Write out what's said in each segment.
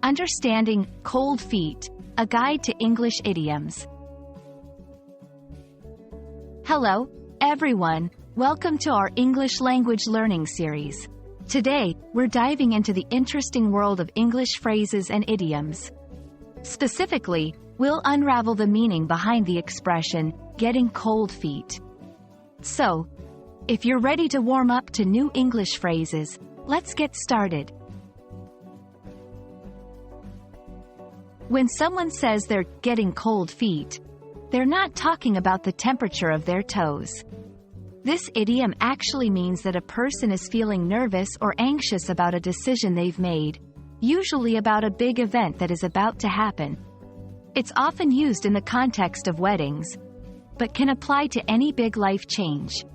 Understanding cold feet, a guide to English idioms. Hello, everyone. Welcome to our English language learning series. Today, we're diving into the interesting world of English phrases and idioms. Specifically, we'll unravel the meaning behind the expression, getting cold feet. So, if you're ready to warm up to new English phrases, let's get started. When someone says they're getting cold feet, they're not talking about the temperature of their toes. This idiom actually means that a person is feeling nervous or anxious about a decision they've made, usually about a big event that is about to happen. It's often used in the context of weddings, but can apply to any big life change.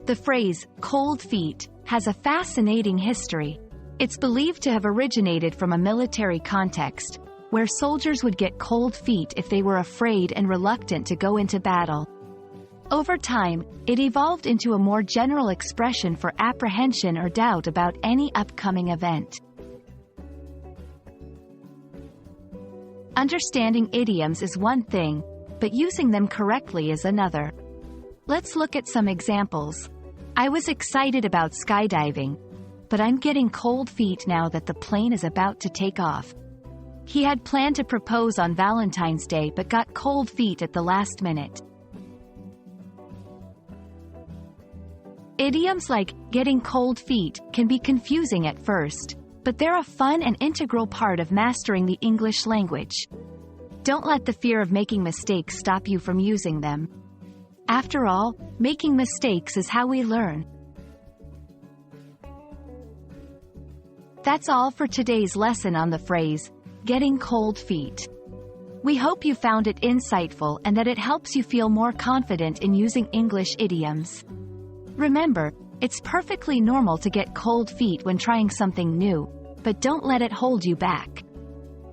The phrase, cold feet, has a fascinating history. It's believed to have originated from a military context, where soldiers would get cold feet if they were afraid and reluctant to go into battle. Over time, it evolved into a more general expression for apprehension or doubt about any upcoming event. Understanding idioms is one thing, but using them correctly is another. Let's look at some examples. I was excited about skydiving, but I'm getting cold feet now that the plane is about to take off. He had planned to propose on Valentine's Day but got cold feet at the last minute. Idioms like getting cold feet can be confusing at first, but they're a fun and integral part of mastering the English language. Don't let the fear of making mistakes stop you from using them. After all, making mistakes is how we learn. That's all for today's lesson on the phrase, getting cold feet. We hope you found it insightful and that it helps you feel more confident in using English idioms. Remember, it's perfectly normal to get cold feet when trying something new, but don't let it hold you back.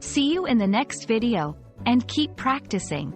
See you in the next video, and keep practicing.